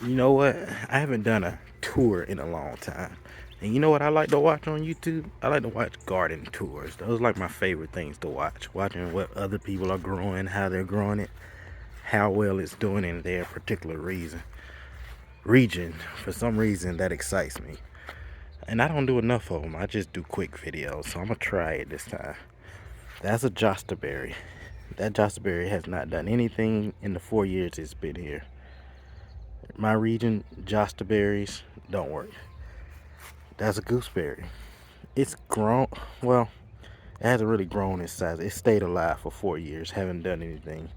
You know what? I haven't done a tour in a long time. And you know what I like to watch on YouTube? I like to watch garden tours. Those are like my favorite things to watch. Watching what other people are growing, how they're growing it, how well it's doing in their particular region. For some reason, that excites me. And I don't do enough of them. I just do quick videos. So I'm going to try it this time. That's a jostaberry. That jostaberry has not done anything in the 4 years it's been here. My region, jostaberries don't work. That's a gooseberry. It's grown, well, it hasn't really grown in size. It stayed alive for 4 years, haven't done anything.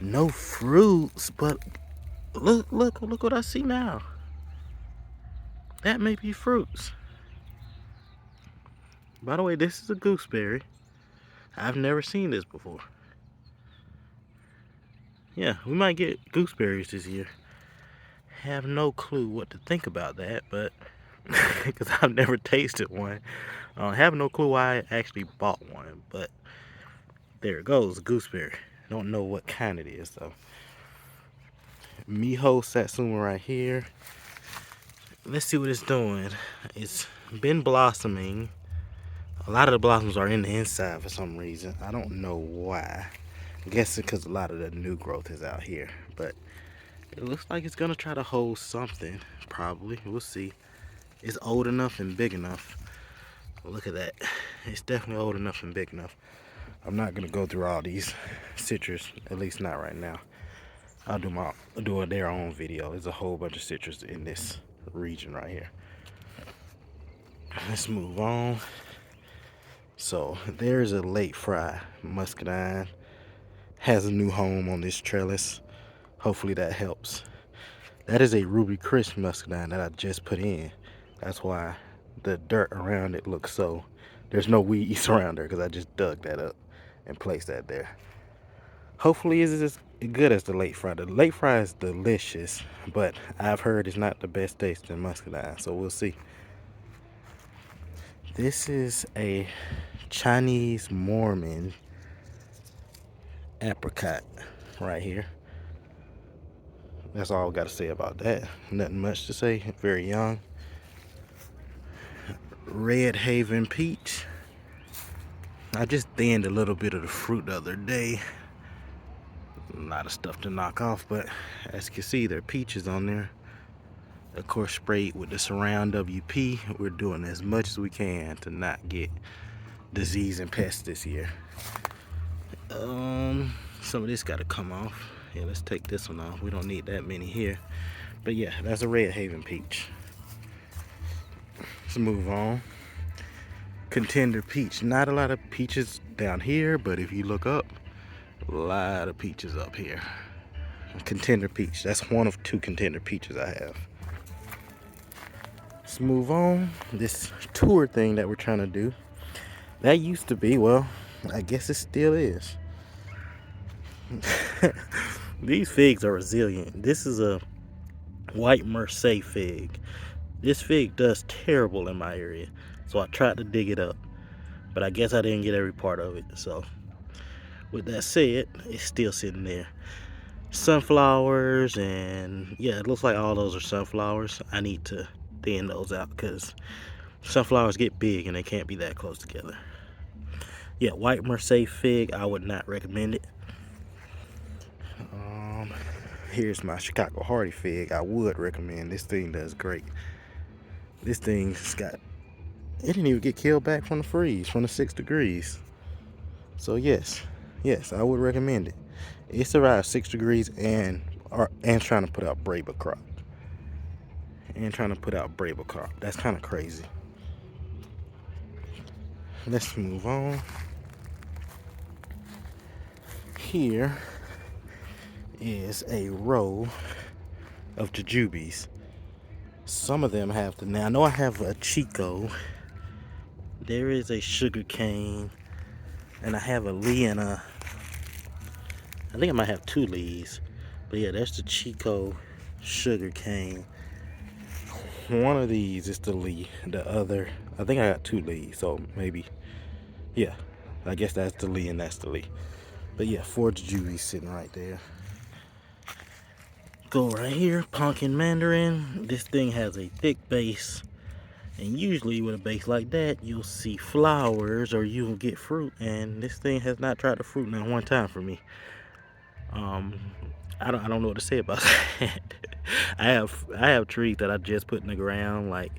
No fruits, but look what I see now. That may be fruits. By the way, this is a gooseberry. I've never seen this before. Yeah, we might get gooseberries this year. Have no clue what to think about that, but because I've never tasted one. I have no clue why I actually bought one, but there it goes, gooseberry. Don't know what kind it is though. Miho Satsuma right here. Let's see what it's doing. It's been blossoming. A lot of the blossoms are in the inside for some reason. I don't know why. I guess it's because a lot of the new growth is out here, but it looks like it's gonna try to hold something. Probably, we'll see. It's old enough and big enough. Look at that. It's definitely old enough and big enough. I'm not gonna go through all these citrus, at least not right now. I'll do their own video. There's a whole bunch of citrus in this region right here. Let's move on. So there's a late fry muscadine. Has a new home on this trellis. Hopefully that helps. That is a Ruby Crisp muscadine that I just put in. That's why the dirt around it looks so. There's no weeds around there because I just dug that up and placed that there. Hopefully it's as good as the late fry. The late fry is delicious, but I've heard it's not the best tasting muscadine, so we'll see. This is a Chinese Mormon apricot right here. That's all I've got to say about that. Nothing much to say. Very young. Red Haven peach. I just thinned a little bit of the fruit the other day. A lot of stuff to knock off, but as you can see, there are peaches on there. Of course, sprayed with the Surround WP. We're doing as much as we can to not get disease and pests this year. Some of this got to come off. Yeah, let's take this one off. We don't need that many here. But yeah, that's a Red Haven peach. Let's move on. Contender peach. Not a lot of peaches down here, but if you look up, a lot of peaches up here. Contender peach. That's one of two contender peaches I have. Let's move on. This tour thing that we're trying to do. That used to be, well, I guess it still is. These figs are resilient. This is a white Marseille fig. This fig does terrible in my area, so I tried to dig it up, but I guess I didn't get every part of it. So with that said, it's still sitting there. Sunflowers, and yeah, it looks like all those are sunflowers. I need to thin those out because sunflowers get big and they can't be that close together. Yeah, white Marseille fig, I would not recommend it. Here's my Chicago Hardy fig. I would recommend. This thing does great. This thing's got, it didn't even get killed back from the freeze, from the 6 degrees. So yes, I would recommend it. It survived 6 degrees and trying to put out Braba crop. That's kind of crazy. Let's move on. Here is a row of jujubes. Some of them have to. Now I know I have a Chico. There is a sugar cane, and I have a Lee and a. I think I might have 2 Lees, but yeah, that's the Chico sugar cane. One of these is the Lee. The other, I think I got 2 Lees, so maybe, yeah, I guess that's the Lee and that's the Lee. But yeah, 4 jujubes sitting right there. go right here, pumpkin mandarin. This thing has a thick base, and usually with a base like that, you'll see flowers or you'll get fruit. And this thing has not tried the fruit not one time for me. Um, I don't know what to say about that. I have trees that I just put in the ground. Like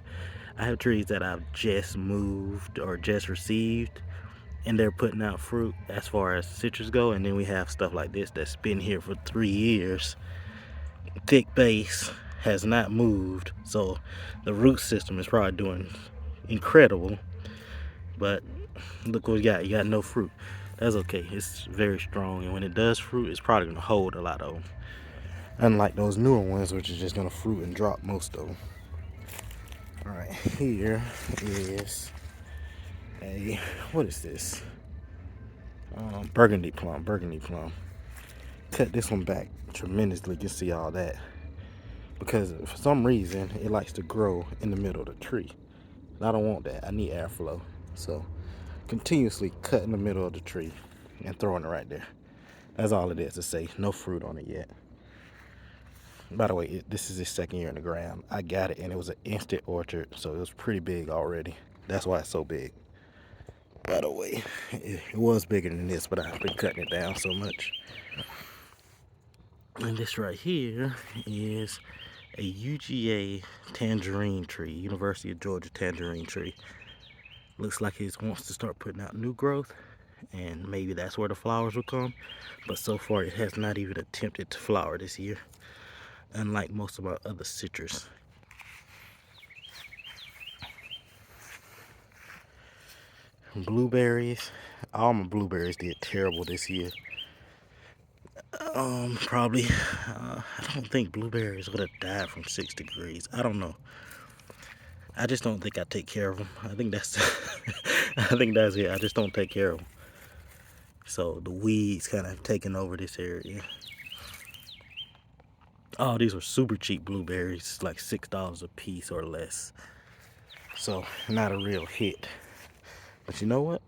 I have trees that I've just moved or just received, and they're putting out fruit as far as citrus go. And then we have stuff like this that's been here for 3 years. Thick base, has not moved, so the root system is probably doing incredible. But look what we got. You got no fruit. That's okay. It's very strong, and when it does fruit, it's probably gonna hold a lot of them. Unlike those newer ones, which is just gonna fruit and drop most of them. All right, here is a, what is this? Burgundy plum. Burgundy plum. Cut this one back tremendously. You can see all that because for some reason it likes to grow in the middle of the tree. And I don't want that. I need airflow. So continuously cut in the middle of the tree and throwing it right there. That's all it is to say. No fruit on it yet. By the way, this is his second year in the ground. I got it and it was an instant orchard, so it was pretty big already. That's why it's so big. By the way, it was bigger than this, but I've been cutting it down so much. And this right here is a UGA tangerine tree, University of Georgia tangerine tree. Looks like it wants to start putting out new growth, and maybe that's where the flowers will come. But so far it has not even attempted to flower this year, unlike most of our other citrus. Blueberries, all my blueberries did terrible this year. Probably, I don't think blueberries would have died from 6 degrees. I don't know. I just don't think I take care of them. I think that's, I think that's it. I just don't take care of them. So the weeds kind of taking over this area. Oh, these were super cheap blueberries, like $6 a piece or less. So not a real hit. But you know what?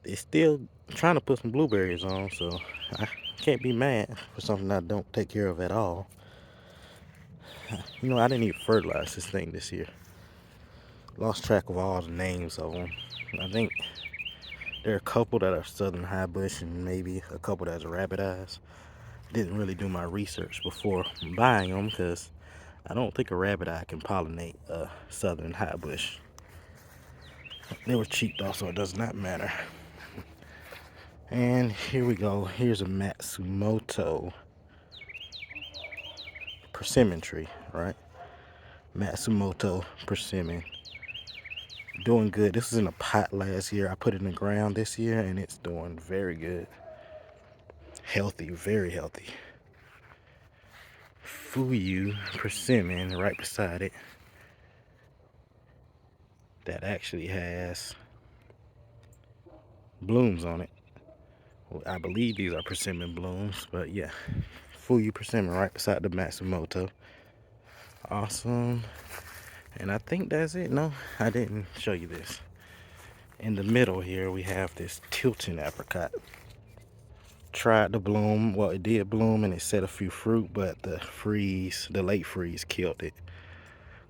It's still trying to put some blueberries on, so I can't be mad for something I don't take care of at all. You know, I didn't even fertilize this thing this year. Lost track of all the names of them. I think there are a couple that are southern high bush and maybe a couple that's rabbit eyes. Didn't really do my research before buying them because I don't think a rabbit eye can pollinate a southern high bush. They were cheap though, so it does not matter. And here we go. Here's a Matsumoto persimmon tree, right? Matsumoto persimmon. Doing good. This was in a pot last year. I put it in the ground this year and it's doing very good. Healthy, very healthy. Fuyu persimmon right beside it. That actually has blooms on it. Well, I believe these are persimmon blooms, but yeah. Fuyu persimmon right beside the Matsumoto. Awesome. And I think that's it. No, I didn't show you this. In the middle here, we have this Tilton apricot. Tried to bloom. Well, it did bloom and it set a few fruit, but the late freeze killed it.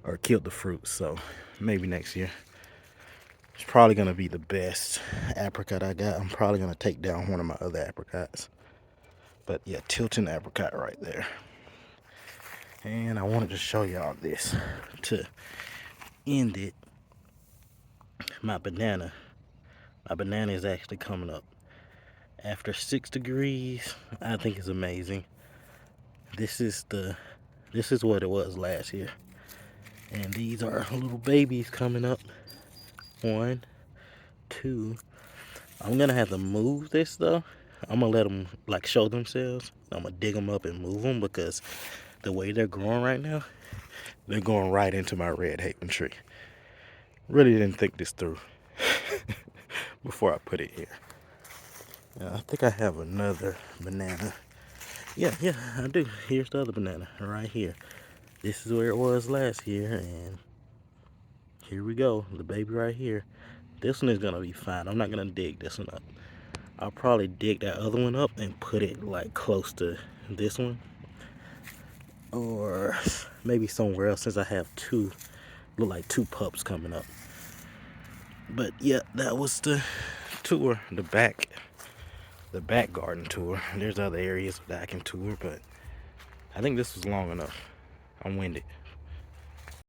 Or killed the fruit, so maybe next year. It's probably going to be the best apricot I got. I'm probably going to take down one of my other apricots. But yeah, Tilton apricot right there. And I wanted to show y'all this to end it. My banana is actually coming up after 6 degrees. I think it's amazing. This is what it was last year, and these are little babies coming up. 1, 2. I'm gonna have to move this though. I'm gonna let them like show themselves. I'm gonna dig them up and move them because the way they're growing right now, they're going right into my red Haven tree. Really didn't think this through before I put it here. I think I have another banana. Yeah, I do. Here's the other banana right here. This is where it was last year, and here we go. The baby right here. This one is gonna be fine. I'm not gonna dig this one up. I'll probably dig that other one up and put it like close to this one. or maybe somewhere else, since I have look like two pups coming up. But yeah, that was the tour, the back garden tour. There's other areas that I can tour, but I think this was long enough. I'm winded.